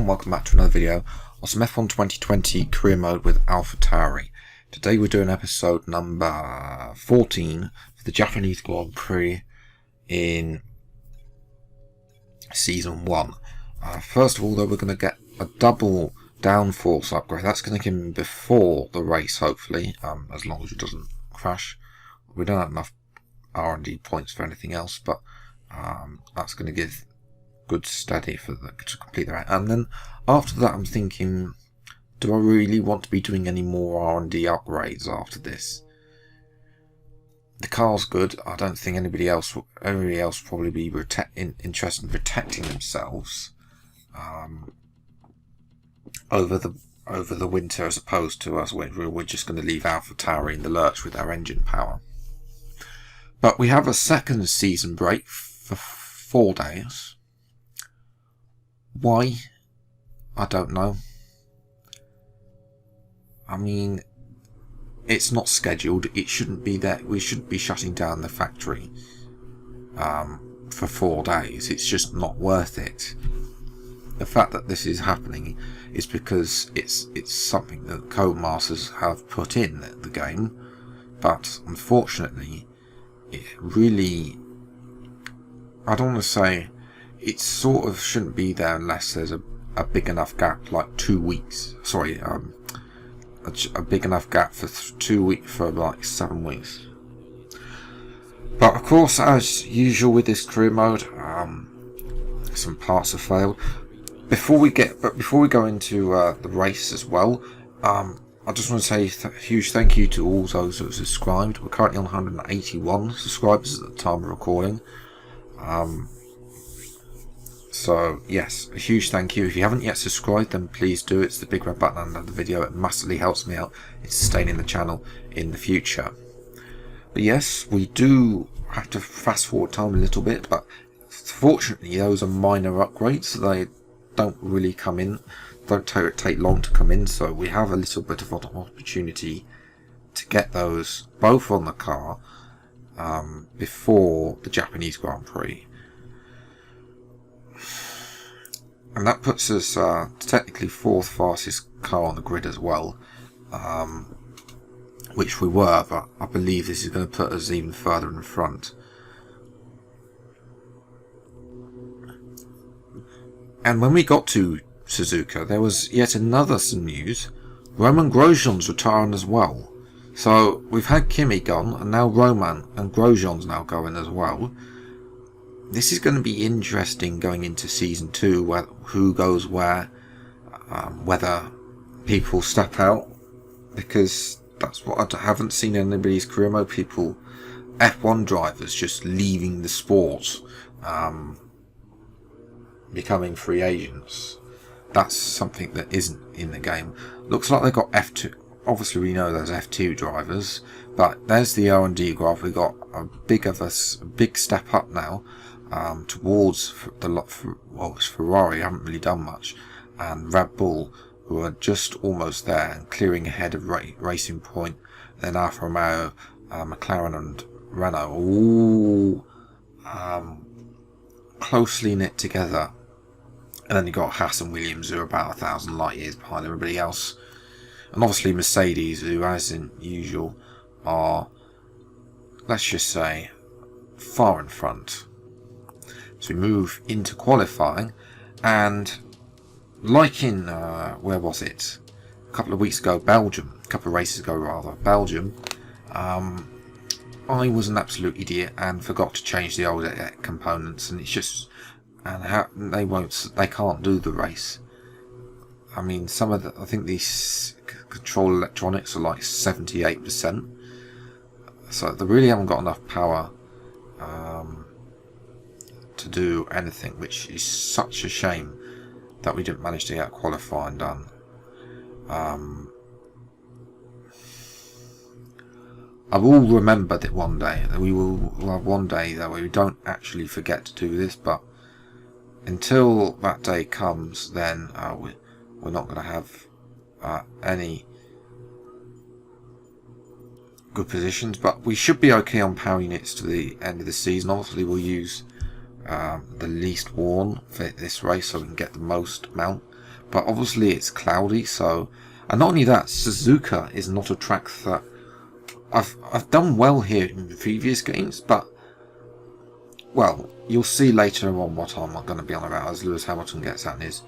welcome back to another video on some F1 2020 career mode with Alpha Tauri. Today we're doing episode number 14 for the Japanese Grand Prix in Season 1. First of all though, we're going to get a double downforce upgrade. That's going to come in before the race, hopefully, as long as it doesn't crash. We don't have enough R&D points for anything else, but that's going to give good steady for to complete the race. And then after that I'm thinking, do I really want to be doing any more R&D upgrades after this? The car's good. I don't think anybody else will probably be interested in protecting themselves over the winter, as opposed to us where we're just going to leave Alpha Tauri in the lurch with our engine power. But we have a second season break for 4 days. Why? I don't know. I mean, it's not scheduled. It shouldn't be there. We shouldn't be shutting down the factory for 4 days. It's just not worth it. The fact that this is happening is because it's something that Codemasters have put in the game, but unfortunately, it really, I don't want to say, it sort of shouldn't be there unless there's a big enough gap, like 2 weeks. Sorry, a big enough gap for 2 weeks, for like 7 weeks. But of course, as usual with this career mode, some parts have failed. Before we go into the race as well, I just want to say a huge thank you to all those who have subscribed. We're currently on 181 subscribers at the time of recording. So yes, a huge thank you. If you haven't yet subscribed, then please do. It's the big red button under the video. It massively helps me out in sustaining the channel in the future. But yes, we do have to fast forward time a little bit, but fortunately those are minor upgrades, so they don't really come in, don't take long to come in, so we have a little bit of an opportunity to get those both on the car before the Japanese Grand Prix. And that puts us technically 4th fastest car on the grid as well, which we were, but I believe this is going to put us even further in front. And when we got to Suzuka, there was yet another some news. Roman Grosjean's retiring as well. So we've had Kimi gone, and now Roman and Grosjean's now going as well. This is going to be interesting going into Season 2, where who goes where, whether people step out, because that's what I haven't seen in anybody's career mode. People, F1 drivers, just leaving the sport, becoming free agents. That's something that isn't in the game. Looks like they've got F2. Obviously, we know there's F2 drivers, but there's the R&D graph. We got a big step up now. Towards it's Ferrari, haven't really done much, and Red Bull, who are just almost there and clearing ahead of Racing Point, then Alfa Romeo, McLaren and Renault, all closely knit together. And then you got Haas and Williams, who are about 1,000 light years behind everybody else, and obviously Mercedes, who, as in usual, are, let's just say, far in front. So we move into qualifying, and like in, where was it? A couple of weeks ago, Belgium. A couple of races ago, rather. Belgium. I was an absolute idiot and forgot to change the old components, and it's just, and they can't do the race. I mean, I think these control electronics are like 78%. So they really haven't got enough power to do anything, which is such a shame that we didn't manage to get qualifying done. I will remember that one day, that we will have one day that we don't actually forget to do this, but until that day comes, then we're not going to have any good positions, but we should be okay on power units to the end of the season. Obviously we'll use the least worn for this race so we can get the most amount, but obviously it's cloudy, so... And not only that, Suzuka is not a track that... I've done well here in previous games, but... Well, you'll see later on what I'm going to be on about as Lewis Hamilton gets out in his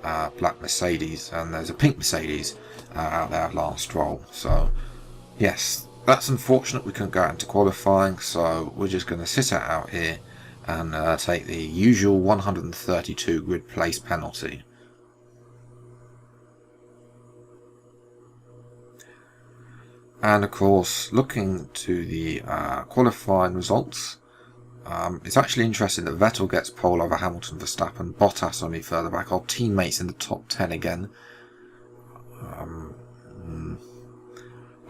black Mercedes, and there's a pink Mercedes out there last Stroll. So, yes, that's unfortunate we couldn't go out into qualifying, so we're just going to sit it out here and take the usual 132 grid place penalty. And of course, looking to the qualifying results, it's actually interesting that Vettel gets pole over Hamilton, Verstappen, Bottas only further back. Our teammates in the top 10 again. I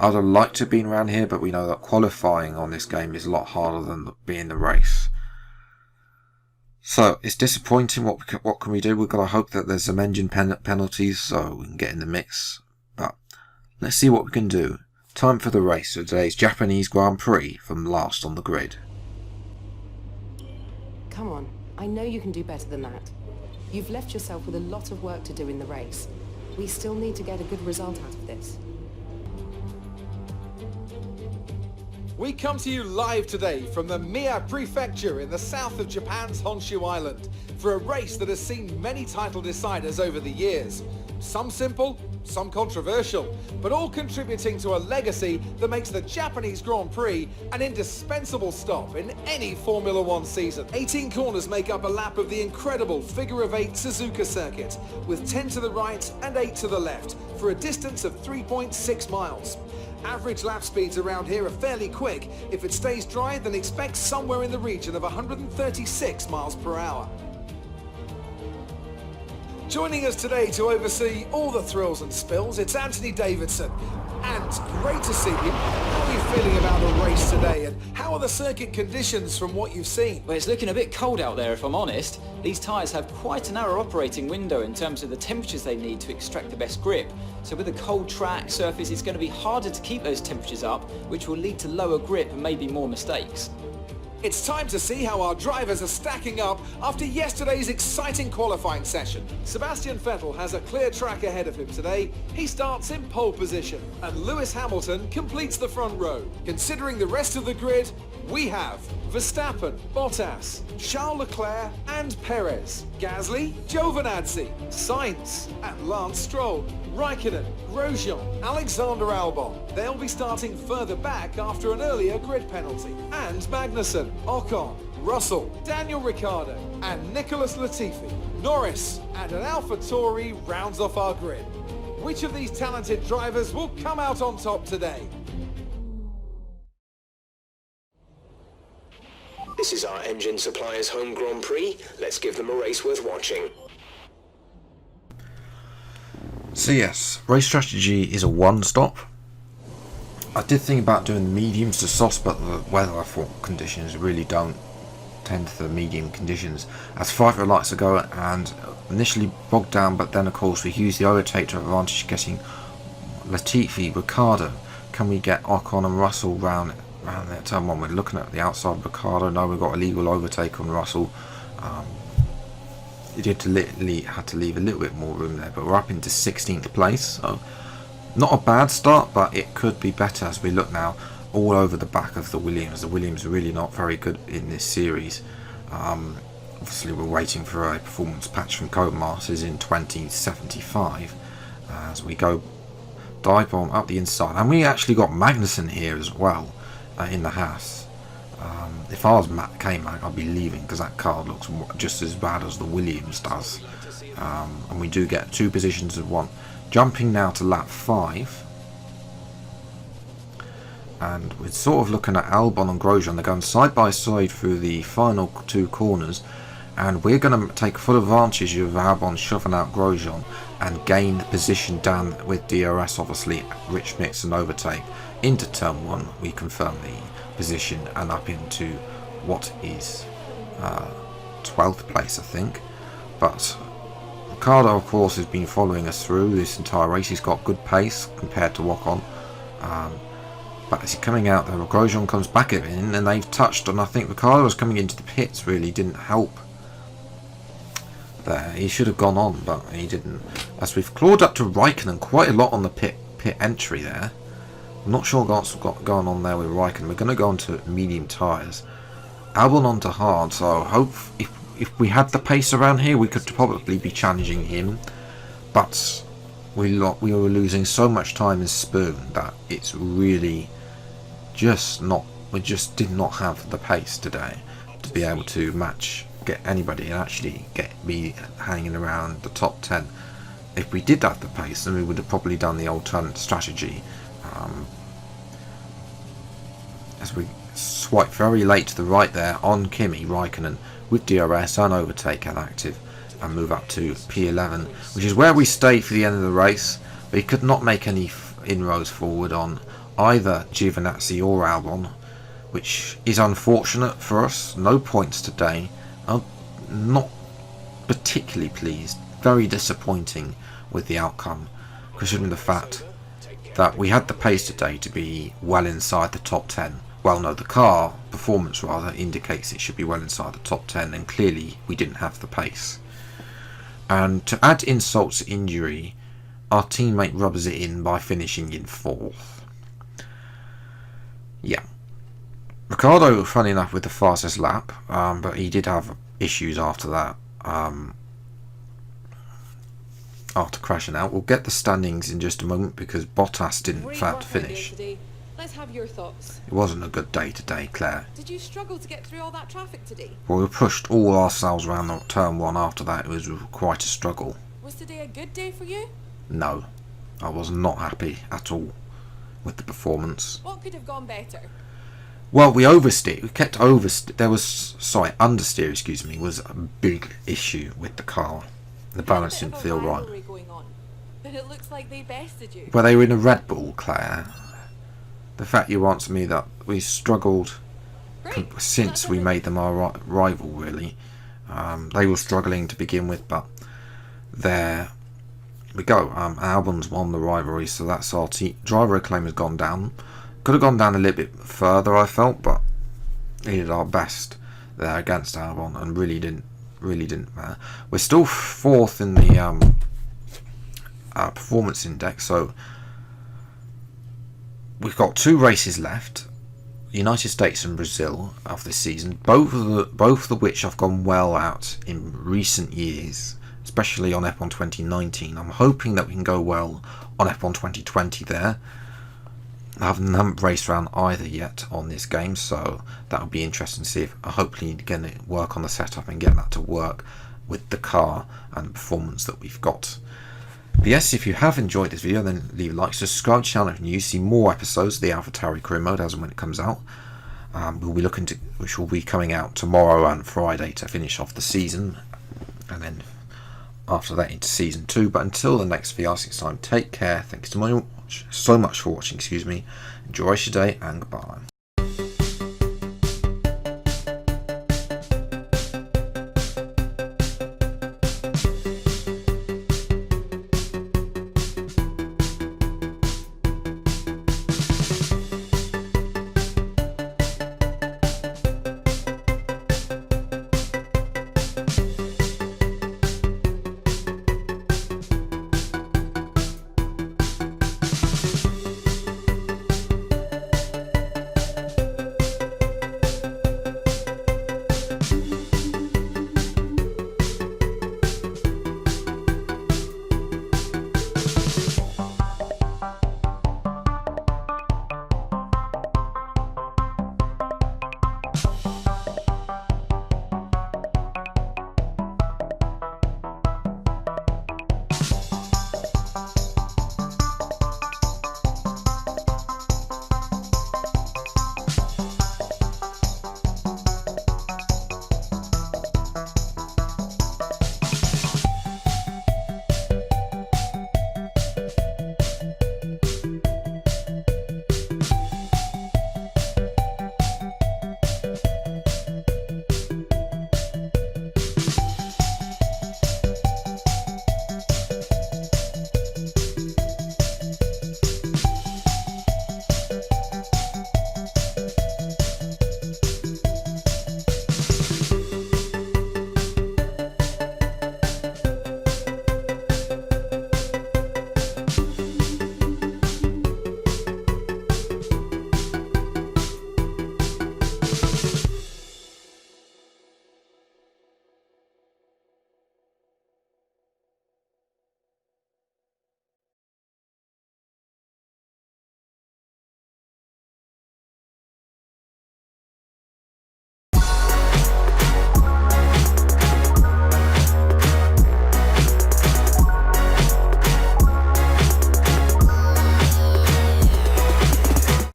would have liked to have been around here, but we know that qualifying on this game is a lot harder than being the race. So it's disappointing. What can we do? We've got to hope that there's some engine penalties so we can get in the mix. But let's see what we can do. Time for the race for today's Japanese Grand Prix from last on the grid. Come on, I know you can do better than that. You've left yourself with a lot of work to do in the race. We still need to get a good result out of this. We come to you live today from the Mie Prefecture in the south of Japan's Honshu Island for a race that has seen many title deciders over the years. Some simple, some controversial, but all contributing to a legacy that makes the Japanese Grand Prix an indispensable stop in any Formula One season. 18 corners make up a lap of the incredible figure-of-8 Suzuka circuit, with 10 to the right and 8 to the left, for a distance of 3.6 miles. Average lap speeds around here are fairly quick. If it stays dry, then expect somewhere in the region of 136 miles per hour. Joining us today to oversee all the thrills and spills, it's Anthony Davidson. And great to see you. How are you feeling about the race today, and how are the circuit conditions from what you've seen? Well, it's looking a bit cold out there, if I'm honest. These tyres have quite a narrow operating window in terms of the temperatures they need to extract the best grip. So with a cold track surface, it's going to be harder to keep those temperatures up, which will lead to lower grip and maybe more mistakes. It's time to see how our drivers are stacking up after yesterday's exciting qualifying session. Sebastian Vettel has a clear track ahead of him today. He starts in pole position, and Lewis Hamilton completes the front row. Considering the rest of the grid, we have Verstappen, Bottas, Charles Leclerc and Perez, Gasly, Giovinazzi, Sainz and Lance Stroll, Raikkonen, Grosjean, Alexander Albon. They'll be starting further back after an earlier grid penalty. And Magnussen, Ocon, Russell, Daniel Ricciardo and Nicholas Latifi. Norris and an Alpha Tauri rounds off our grid. Which of these talented drivers will come out on top today? This is our engine supplier's home Grand Prix. Let's give them a race worth watching. So yes, race strategy is a one-stop. I did think about doing the mediums to softs, but the weather conditions really don't tend to the medium conditions. As 5 lights ago and initially bogged down, but then of course we used the overtake to advantage, getting Latifi, Ricciardo. Can we get Ocon and Russell round that turn one? We're looking at the outside of Ricciardo. No, we got a legal overtake on Russell. It had to leave a little bit more room there, but we're up into 16th place, so not a bad start, but it could be better as we look now all over the back of the Williams. The Williams are really not very good in this series. Obviously we're waiting for a performance patch from Codemasters in 2075 as we go dive bomb up the inside, and we actually got Magnussen here as well in the Haas. If I was K-Mag, I'd be leaving because that car looks just as bad as the Williams does. And we do get 2 positions of 1. Jumping now to lap 5. And we're sort of looking at Albon and Grosjean. They're going side by side through the final 2 corners. And we're going to take full advantage of Albon shoving out Grosjean and gain the position down with DRS, obviously, Rich Mix and overtake. Into turn 1, we confirm the position and up into what is 12th place, I think. But Ricciardo, of course, has been following us through this entire race. He's got good pace compared to Ocon. But as he's coming out there, Grosjean comes back in and they've touched, and I think Ricciardo was coming into the pits really didn't help there. He should have gone on, but he didn't. As we've clawed up to Raikkonen quite a lot on the pit entry there. I'm not sure what's got going on there with Raikkonen. We're going to go on to medium tyres. Albon onto hard, so if we had the pace around here, we could probably be challenging him. But we were losing so much time in Spoon that it's really just not. We just did not have the pace today to be able to get anybody and actually me hanging around the top 10. If we did have the pace, then we would have probably done the alternate strategy. As we swipe very late to the right there on Kimi Raikkonen with DRS and overtake and active, and move up to P11, which is where we stay for the end of the race. But he could not make any inroads forward on either Giovinazzi or Albon, which is unfortunate for us. No points today. I'm not particularly pleased. Very disappointing with the outcome, considering the fact that we had the pace today to be well inside the top 10. Well, no, the car performance rather indicates it should be well inside the top 10, and clearly we didn't have the pace. And to add insult to injury, our teammate rubs it in by finishing in 4th. Yeah. Ricciardo, funny enough, with the fastest lap, but he did have issues after that. After crashing out. We'll get the standings in just a moment because Bottas didn't finish. Let's have your thoughts. It wasn't a good day today, Claire. Did you struggle to get through all that traffic today? Well, we pushed all ourselves around the turn 1 after that. It was quite a struggle. Was today a good day for you? No. I was not happy at all with the performance. What could have gone better? Well, we oversteered. We kept oversteer. Understeer, excuse me, was a big issue with the car. The balance didn't feel right. Going on, but it looks like they bested you. Well, they were in a Red Bull, Claire. The fact you answer me that we struggled since we made them our rival, really. They were struggling to begin with, but there we go. Albon's won the rivalry, so that's our driver acclaim has gone down. Could have gone down a little bit further, I felt, but we did our best there against Albon and really didn't matter. We're still 4th in the performance index, so we've got 2 races left, United States and Brazil, of this season, both of which have gone well out in recent years, especially on F1 2019. I'm hoping that we can go well on F1 2020 there. I haven't raced around either yet on this game, so that would be interesting to see if hopefully can work on the setup and get that to work with the car and the performance that we've got. But yes, if you have enjoyed this video, then leave a like, subscribe to the channel if you're new, see more episodes of the Alpha Tauri Career Mode as and when it comes out. We'll be which will be coming out tomorrow and Friday to finish off the season, and then after that into season 2. But until the next VR6 time, take care. Thanks so much for watching. Enjoy your day and goodbye.